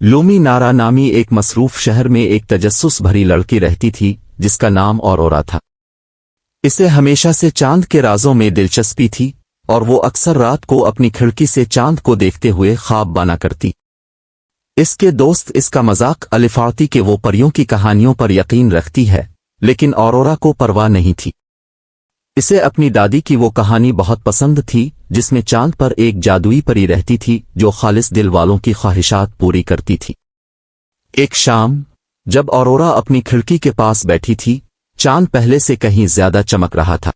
Lumi नारा नामी एक मसरूफ शहर में एक तजस्सुस भरी लड़की रहती थी जिसका नाम औरोरा था। इसे हमेशा से चांद के राजों में दिलचस्पी थी और वो अक्सर रात को अपनी खिड़की से चांद को देखते हुए ख्वाब बना करती। इसके दोस्त इसका मजाक अलिफाती कि वो परियों की कहानियों पर यकीन रखती है, लेकिन औरोरा को परवाह नहीं थी। इसे अपनी दादी की वो कहानी बहुत पसंद थी जिसमें चांद पर एक जादुई परी रहती थी जो खालिस दिल वालों की ख्वाहिशात पूरी करती थी। एक शाम जब औरोरा अपनी खिड़की के पास बैठी थी, चांद पहले से कहीं ज्यादा चमक रहा था।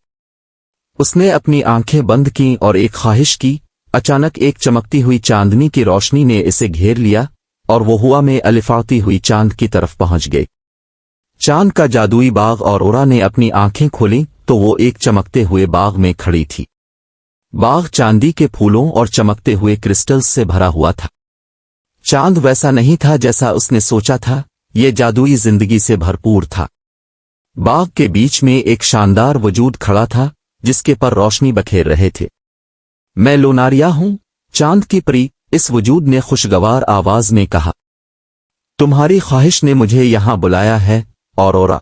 उसने अपनी आंखें बंद की और एक ख्वाहिश की। अचानक एक चमकती हुई चांदनी की रोशनी ने इसे घेर लिया और वो हवा में अलिफाती हुई चांद की तरफ पहुंच गई। चांद का जादुई बाग। औरोरा ने अपनी आंखें खोली तो वो एक चमकते हुए बाग में खड़ी थी। बाग चांदी के फूलों और चमकते हुए क्रिस्टल्स से भरा हुआ था। चांद वैसा नहीं था जैसा उसने सोचा था, ये जादुई जिंदगी से भरपूर था। बाग के बीच में एक शानदार वजूद खड़ा था जिसके पर रोशनी बखेर रहे थे। मैं लोनारिया हूं, चांद की परी, इस वजूद ने खुशगवार आवाज में कहा। तुम्हारी ख्वाहिश ने मुझे यहां बुलाया है, औरोरा।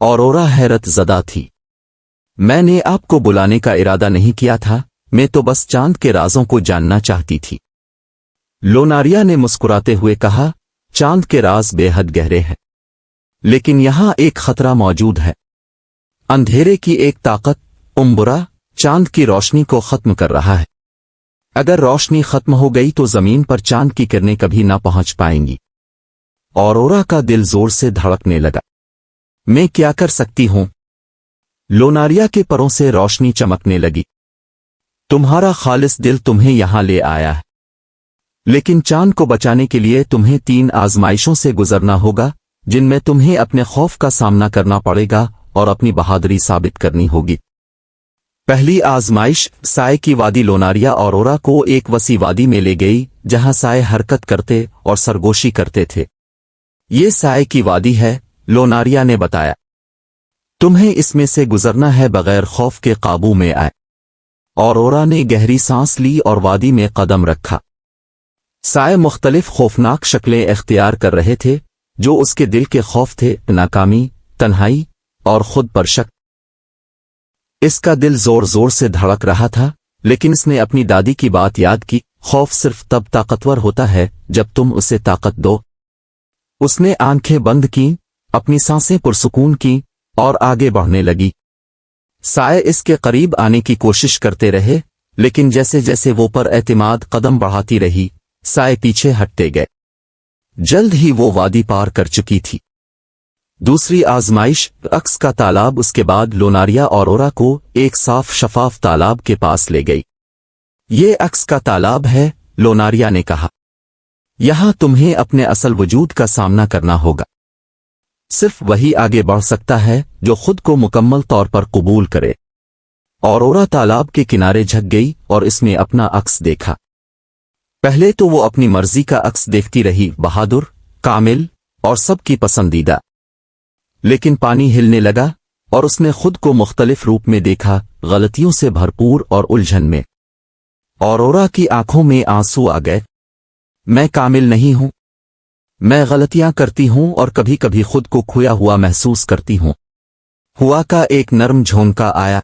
औरोरा हैरत ज़दा थी। मैंने आपको बुलाने का इरादा नहीं किया था, मैं तो बस चांद के राजों को जानना चाहती थी। लोनारिया ने मुस्कुराते हुए कहा, चांद के राज बेहद गहरे हैं, लेकिन यहां एक खतरा मौजूद है। अंधेरे की एक ताकत, उम्बुरा, चांद की रोशनी को खत्म कर रहा है। अगर रोशनी खत्म हो गई तो जमीन पर चांद की किरणें कभी ना पहुंच पाएंगी। औरोरा का दिल जोर से धड़कने लगा। मैं क्या कर सकती हूं? लोनारिया के परों से रोशनी चमकने लगी। तुम्हारा खालिस दिल तुम्हें यहां ले आया है, लेकिन चांद को बचाने के लिए तुम्हें 3 आजमाइशों से गुजरना होगा जिनमें तुम्हें अपने खौफ का सामना करना पड़ेगा और अपनी बहादुरी साबित करनी होगी। पहली आजमाइश, साए की वादी। लोनारिया औरोरा को एक वसी वादी में ले गई जहां साए हरकत करते और सरगोशी करते थे। ये साए की वादी है, लोनारिया ने बताया। तुम्हें इसमें से गुजरना है बगैर खौफ के काबू में आए। औरोरा ने गहरी सांस ली और वादी में कदम रखा। साए मुख्तलिफ खौफनाक शक्लें इख्तियार कर रहे थे जो उसके दिल के खौफ थे, नाकामी, तन्हाई और खुद पर शक। इसका दिल जोर जोर से धड़क रहा था, लेकिन इसने अपनी दादी की बात याद की, खौफ सिर्फ तब ताकतवर होता है जब तुम उसे ताकत दो। उसने आंखें बंद की, अपनी सांसें पुरसुकून की और आगे बढ़ने लगी। साए इसके करीब आने की कोशिश करते रहे, लेकिन जैसे जैसे वो पर एतमाद कदम बढ़ाती रही, साए पीछे हटते गए। जल्द ही वो वादी पार कर चुकी थी। दूसरी आजमाइश, अक्स का तालाब। उसके बाद लोनारिया औरोरा को एक साफ शफाफ तालाब के पास ले गई। ये अक्स का तालाब है, लोनारिया ने कहा। यहां तुम्हें अपने असल वजूद का सामना करना होगा। सिर्फ वही आगे बढ़ सकता है जो खुद को मुकम्मल तौर पर कबूल करे। औरोरा तालाब के किनारे झुक गई और इसमें अपना अक्स देखा। पहले तो वो अपनी मर्जी का अक्स देखती रही, बहादुर, कामिल और सबकी पसंदीदा। लेकिन पानी हिलने लगा और उसने खुद को मुख्तलिफ रूप में देखा, गलतियों से भरपूर और उलझन में। औरोरा की आंखों में आंसू आ गए। मैं कामिल नहीं हूं, मैं गलतियां करती हूं और कभी कभी खुद को खोया हुआ महसूस करती हूं। हुआ का एक नरम झोंका आया।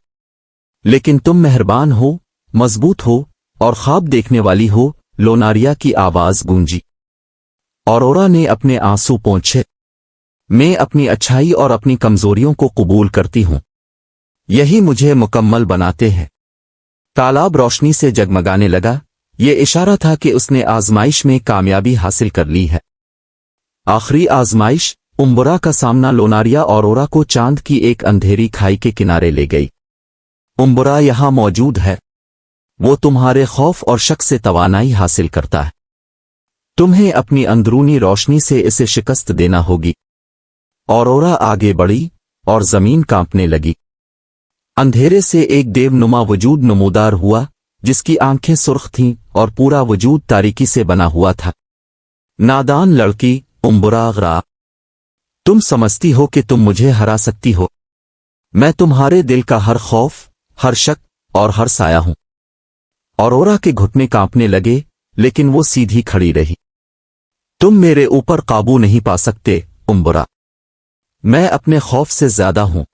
लेकिन तुम मेहरबान हो, मजबूत हो और ख्वाब देखने वाली हो, लोनारिया की आवाज गूंजी। औरोरा ने अपने आंसू पोंछे। मैं अपनी अच्छाई और अपनी कमजोरियों को कबूल करती हूं, यही मुझे मुकम्मल बनाते हैं। तालाब रोशनी से जगमगाने लगा। ये इशारा था कि उसने आजमाइश में कामयाबी हासिल कर ली है। आखिरी आजमाइश, उम्बुरा का सामना। लोनारिया औरोरा को चांद की एक अंधेरी खाई के किनारे ले गई। उम्बुरा यहां मौजूद है, वो तुम्हारे खौफ और शक से तवानाई हासिल करता है। तुम्हें अपनी अंदरूनी रोशनी से इसे शिकस्त देना होगी। औरोरा आगे बढ़ी और जमीन कांपने लगी। अंधेरे से एक देवनुमा वजूद नमूदार हुआ जिसकी आंखें सुर्ख थीं और पूरा वजूद तारीकी से बना हुआ था। नादान लड़की, उम्बुरा गरा, तुम समझती हो कि तुम मुझे हरा सकती हो। मैं तुम्हारे दिल का हर खौफ, हर शक और हर साया हूं। औरोरा के घुटने कांपने लगे, लेकिन वो सीधी खड़ी रही। तुम मेरे ऊपर काबू नहीं पा सकते उम्बरा। मैं अपने खौफ से ज्यादा हूं।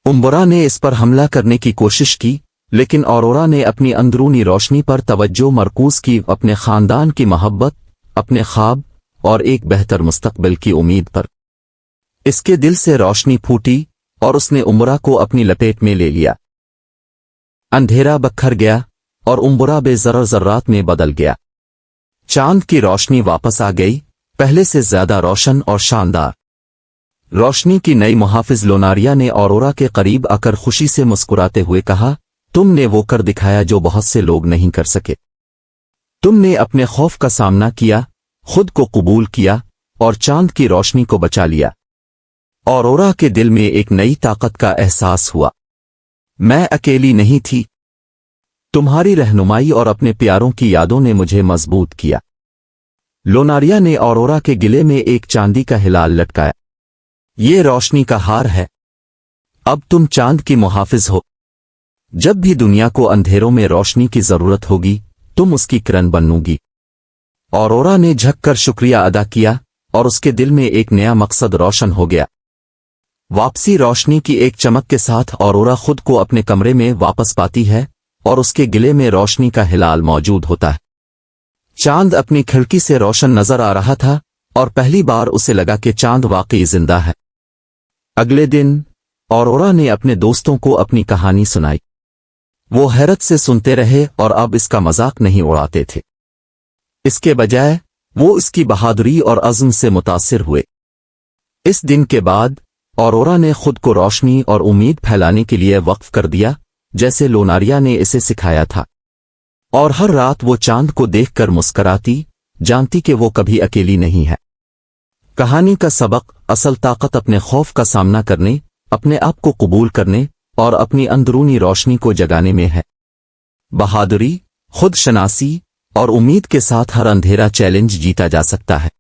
उम्बरा ने इस पर हमला करने की कोशिश की, लेकिन औरोरा ने अपनी अंदरूनी रोशनी पर तवज्जो मरकूज की, अपने खानदान की मोहब्बत, अपने ख्वाब और एक बेहतर मुस्तकबिल की उम्मीद पर। इसके दिल से रोशनी फूटी और उसने उम्बरा को अपनी लपेट में ले लिया। अंधेरा बखर गया और उम्बरा बेज़र ज़र्रात में बदल गया। चांद की रोशनी वापस आ गई, पहले से ज्यादा रोशन और शानदार। रोशनी की नई मुहाफिज लोनारिया ने औरोरा के करीब आकर खुशी से मुस्कुराते हुए कहा, तुमने वो कर दिखाया जो बहुत से लोग नहीं कर सके। तुमने अपने खौफ का सामना किया, खुद को कबूल किया और चांद की रोशनी को बचा लिया। औरोरा के दिल में एक नई ताकत का एहसास हुआ। मैं अकेली नहीं थी। तुम्हारी रहनुमाई और अपने प्यारों की यादों ने मुझे मजबूत किया। लोनारिया ने औरोरा के गिले में एक चांदी का हिलाल लटकाया। ये रोशनी का हार है। अब तुम चांद की मुहाफिज हो। जब भी दुनिया को अंधेरों में रोशनी की जरूरत होगी, तुम उसकी किरण बनोगी। औरोरा ने झुककर शुक्रिया अदा किया और उसके दिल में एक नया मकसद रोशन हो गया। वापसी रोशनी की एक चमक के साथ औरोरा खुद को अपने कमरे में वापस पाती है और उसके गिले में रोशनी का हिलाल मौजूद होता है। चांद अपनी खिड़की से रोशन नजर आ रहा था और पहली बार उसे लगा कि चांद वाकई जिंदा है। अगले दिन औरोरा ने अपने दोस्तों को अपनी कहानी सुनाई। वो हैरत से सुनते रहे और अब इसका मजाक नहीं उड़ाते थे। इसके बजाय वो इसकी बहादुरी और अज़्म से मुतासिर हुए। इस दिन के बाद औरोरा ने खुद को रोशनी और उम्मीद फैलाने के लिए वक्फ कर दिया, जैसे लोनारिया ने इसे सिखाया था। और हर रात वो चांद को देखकर मुस्कराती, जानती कि वो कभी अकेली नहीं है। कहानी का सबक, असल ताकत अपने खौफ का सामना करने, अपने आप को कबूल करने और अपनी अंदरूनी रोशनी को जगाने में है। बहादुरी, खुद शनासी और उम्मीद के साथ हर अंधेरा चैलेंज जीता जा सकता है।